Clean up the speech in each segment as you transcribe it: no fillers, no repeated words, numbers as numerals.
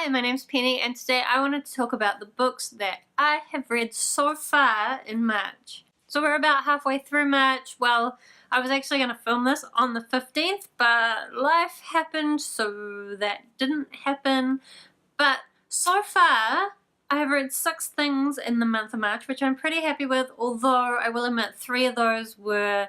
Hi, my name's Penny, and today I wanted to talk about the books that I have read so far in March. So we're about halfway through March. Well, I was actually going to film this on the 15th, but life happened, so that didn't happen. But so far, I have read 6 things in the month of March, which I'm pretty happy with, although I will admit 3 of those were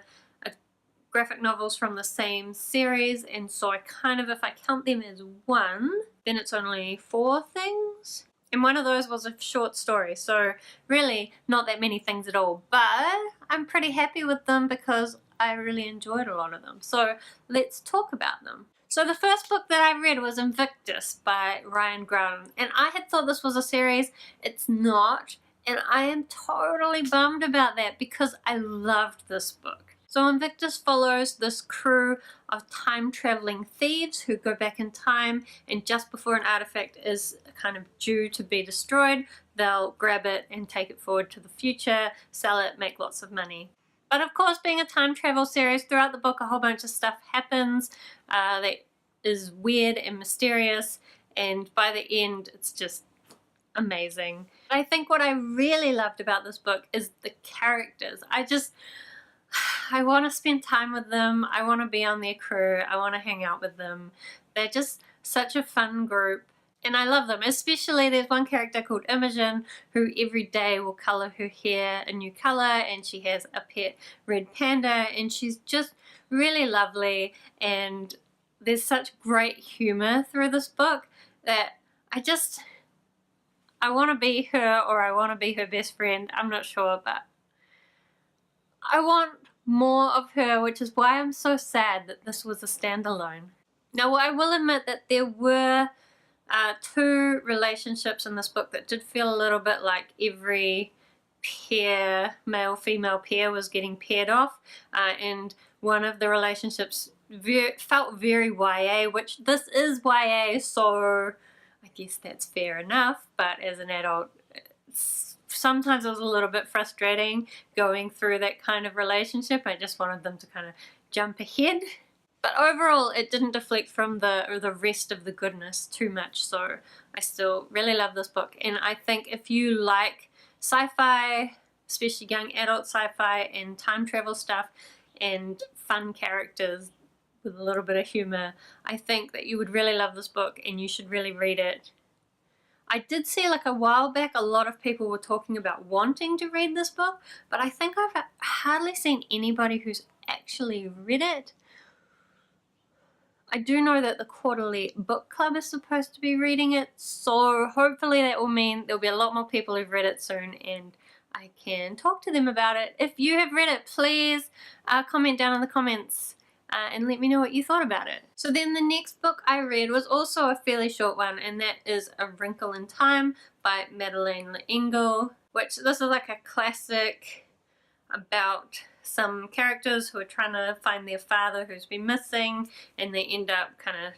graphic novels from the same series, and so I kind of, if I count them as one, then it's only 4 things. And one of those was a short story, so really not that many things at all, but I'm pretty happy with them because I really enjoyed a lot of them. So let's talk about them. So the first book that I read was Invictus by Graudin, and I had thought this was a series. It's not, and I am totally bummed about that because I loved this book. So Invictus follows this crew of time-traveling thieves who go back in time, and just before an artifact is kind of due to be destroyed, they'll grab it and take it forward to the future, sell it, make lots of money. But of course, being a time travel series, throughout the book a whole bunch of stuff happens that is weird and mysterious, and by the end it's just amazing. I think what I really loved about this book is the characters. I want to spend time with them, I want to be on their crew, I want to hang out with them. They're just such a fun group, and I love them. Especially there's one character called Imogen who every day will colour her hair a new colour, and she has a pet red panda, and she's just really lovely, and there's such great humour through this book that I want to be her, or I want to be her best friend. I'm not sure, but I want more of her, which is why I'm so sad that this was a standalone. Now, I will admit that there were 2 relationships in this book that did feel a little bit like every pair, male-female pair, was getting paired off, and one of the relationships felt very YA, which this is YA, so I guess that's fair enough, but as an adult, sometimes it was a little bit frustrating going through that kind of relationship. I just wanted them to kind of jump ahead. But overall, it didn't deflect from the rest of the goodness too much, so I still really love this book. And I think if you like sci-fi, especially young adult sci-fi and time travel stuff and fun characters with a little bit of humor, I think that you would really love this book and you should really read it. I did see like a while back a lot of people were talking about wanting to read this book, but I think I've hardly seen anybody who's actually read it. I do know that the quarterly book club is supposed to be reading it, so hopefully that will mean there'll be a lot more people who've read it soon and I can talk to them about it. If you have read it, please comment down in the comments and let me know what you thought about it. So then the next book I read was also a fairly short one, and that is A Wrinkle in Time by Madeleine, which this is like a classic about some characters who are trying to find their father who's been missing, and they end up kind of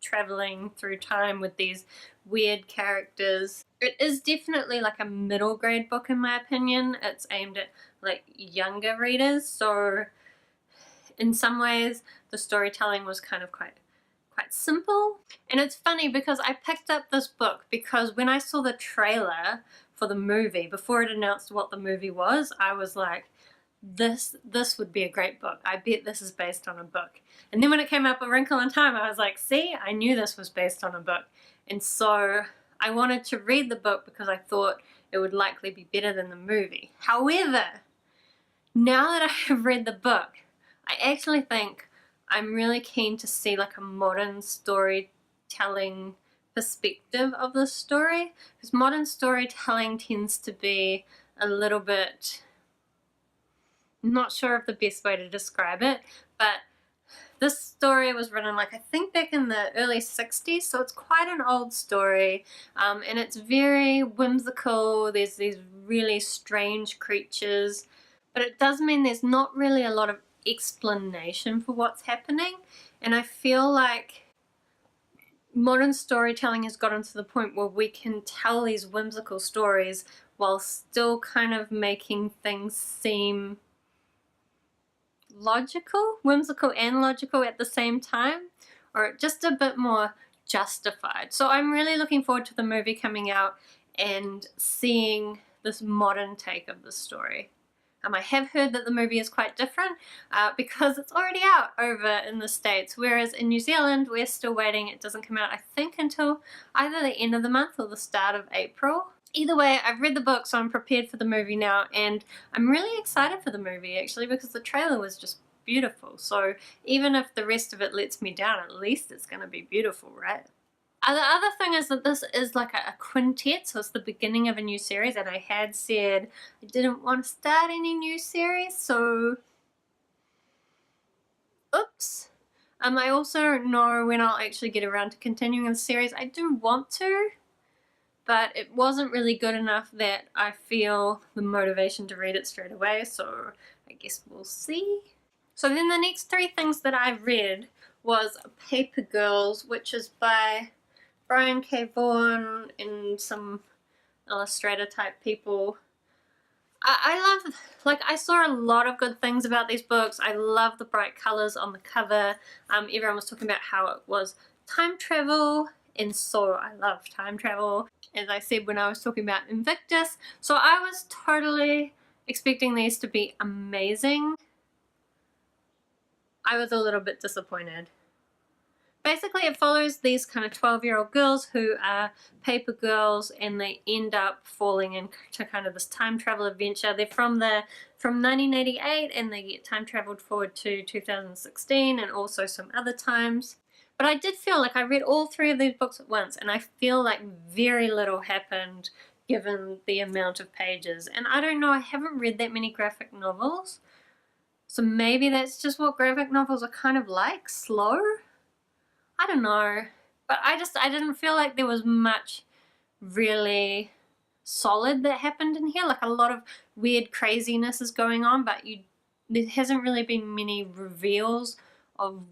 traveling through time with these weird characters. It is definitely like a middle grade book in my opinion. It's aimed at like younger readers, so in some ways the storytelling was kind of quite simple. And it's funny because I picked up this book because when I saw the trailer for the movie, before it announced what the movie was, I was like, this would be a great book. I bet this is based on a book. And then when it came up A Wrinkle in Time, I was like, see, I knew this was based on a book. And so I wanted to read the book because I thought it would likely be better than the movie. However, now that I have read the book, I actually think I'm really keen to see like a modern storytelling perspective of the story, because modern storytelling tends to be a little bit, I'm not sure of the best way to describe it, but this story was written like I think back in the early 60s, so it's quite an old story, and it's very whimsical. There's these really strange creatures, but it does mean there's not really a lot of explanation for what's happening, and I feel like modern storytelling has gotten to the point where we can tell these whimsical stories while still kind of making things seem logical, whimsical and logical at the same time, or just a bit more justified. So I'm really looking forward to the movie coming out and seeing this modern take of the story. I have heard that the movie is quite different because it's already out over in the States, whereas in New Zealand we're still waiting. It doesn't come out, I think, until either the end of the month or the start of April. Either way, I've read the book, so I'm prepared for the movie now, and I'm really excited for the movie actually because the trailer was just beautiful. So even if the rest of it lets me down, at least it's going to be beautiful, right? The other thing is that this is like a quintet, so it's the beginning of a new series, and I had said I didn't want to start any new series, so oops. I also don't know when I'll actually get around to continuing the series. I do want to, but it wasn't really good enough that I feel the motivation to read it straight away, so I guess we'll see. So then the next three things that I read was Paper Girls, which is by Brian K. Vaughan and some illustrator type people. I love, like, I saw a lot of good things about these books. I love the bright colors on the cover. Everyone was talking about how it was time travel, and so I love time travel, as I said when I was talking about Invictus. So I was totally expecting these to be amazing. I was a little bit disappointed. Basically, it follows these kind of 12-year-old girls who are paper girls, and they end up falling into kind of this time travel adventure. They're from 1988, and they get time traveled forward to 2016 and also some other times. But I did feel like I read all three of these books at once, and I feel like very little happened given the amount of pages. And I don't know, I haven't read that many graphic novels, so maybe that's just what graphic novels are kind of like, slow? I don't know, but I didn't feel like there was much really solid that happened in here. Like, a lot of weird craziness is going on, but there hasn't really been many reveals of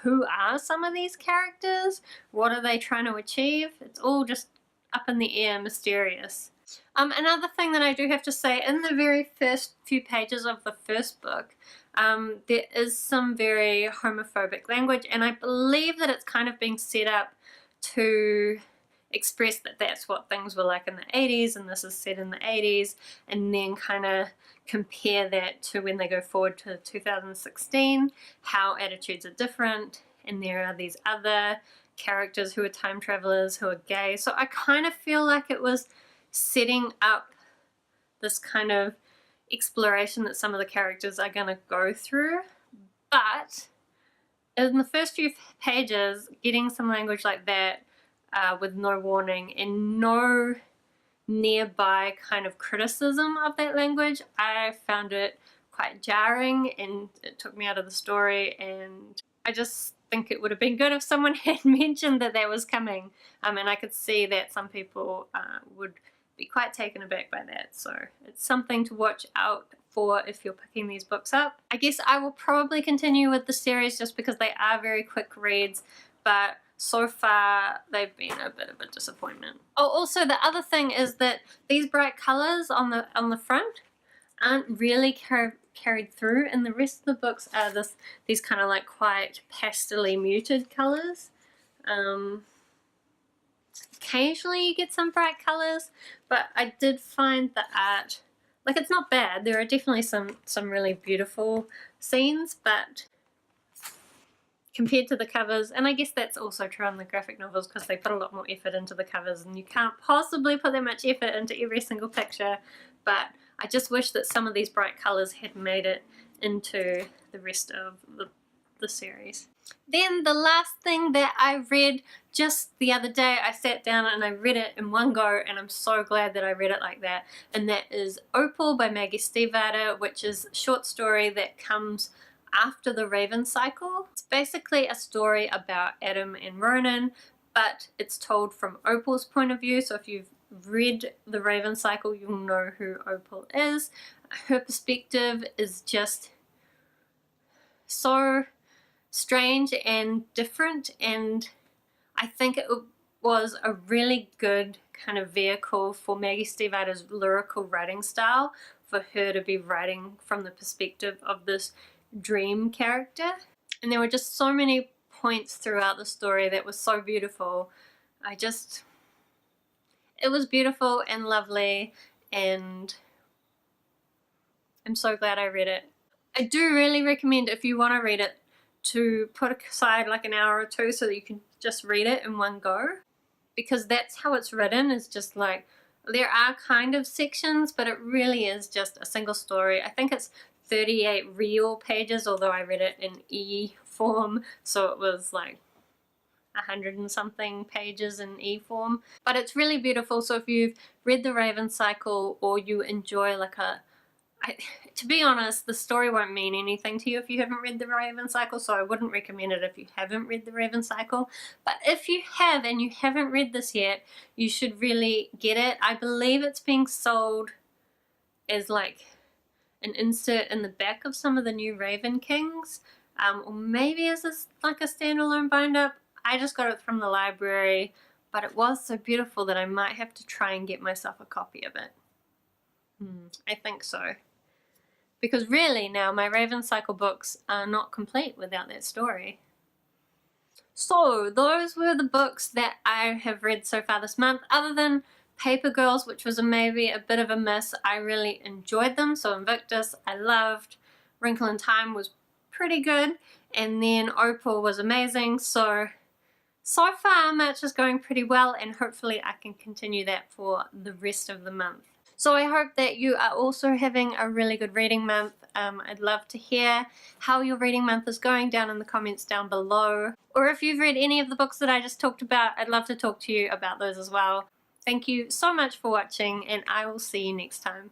who are some of these characters, what are they trying to achieve. It's all just up in the air, mysterious. Another thing that I do have to say, in the very first few pages of the first book, there is some very homophobic language, and I believe that it's kind of being set up to express that that's what things were like in the 80s, and this is set in the 80s, and then kind of compare that to when they go forward to 2016, how attitudes are different, and there are these other characters who are time travelers who are gay. So I kind of feel like it was setting up this kind of exploration that some of the characters are going to go through, but in the first few pages, getting some language like that with no warning and no nearby kind of criticism of that language, I found it quite jarring, and it took me out of the story, and I just think it would have been good if someone had mentioned that was coming, and I could see that some people would be quite taken aback by that. So it's something to watch out for if you're picking these books up. I guess I will probably continue with the series just because they are very quick reads, but so far they've been a bit of a disappointment. Oh, also the other thing is that these bright colors on the front aren't really carried through, and the rest of the books are these kind of like quite pastel-y muted colors. Occasionally you get some bright colors, but I did find the art, like, it's not bad. There are definitely some really beautiful scenes, but compared to the covers, and I guess that's also true on the graphic novels because they put a lot more effort into the covers, and you can't possibly put that much effort into every single picture, but I just wish that some of these bright colors had made it into the rest of the series. Then the last thing that I read just the other day, I sat down and I read it in one go, and I'm so glad that I read it like that, and that is Opal by Maggie Stiefvater, which is a short story that comes after the Raven cycle. It's basically a story about Adam and Ronan, but it's told from Opal's point of view, so if you've read the Raven cycle, you'll know who Opal is. Her perspective is just so strange and different, and I think it was a really good kind of vehicle for Maggie Stiefvater's lyrical writing style, for her to be writing from the perspective of this dream character. And there were just so many points throughout the story that was so beautiful. It was beautiful and lovely, and I'm so glad I read it. I do really recommend, if you want to read it, to put aside like an hour or two so that you can just read it in one go, because that's how it's written. It's just like, there are kind of sections, but it really is just a single story. I think it's 38 real pages, although I read it in e form, so it was like 100 and something pages in e form. But it's really beautiful, so if you've read The Raven Cycle, or you enjoy like to be honest, the story won't mean anything to you if you haven't read The Raven Cycle, so I wouldn't recommend it if you haven't read The Raven Cycle. But if you have and you haven't read this yet, you should really get it. I believe it's being sold as like an insert in the back of some of the new Raven Kings, or maybe as like a standalone bind-up. I just got it from the library, but it was so beautiful that I might have to try and get myself a copy of it. I think so. Because really now my Raven Cycle books are not complete without that story. So those were the books that I have read so far this month. Other than Paper Girls, which was maybe a bit of a miss, I really enjoyed them. So Invictus I loved, Wrinkle in Time was pretty good, and then Opal was amazing. So far March is going pretty well, and hopefully I can continue that for the rest of the month. So I hope that you are also having a really good reading month. I'd love to hear how your reading month is going down in the comments down below. Or if you've read any of the books that I just talked about, I'd love to talk to you about those as well. Thank you so much for watching, and I will see you next time.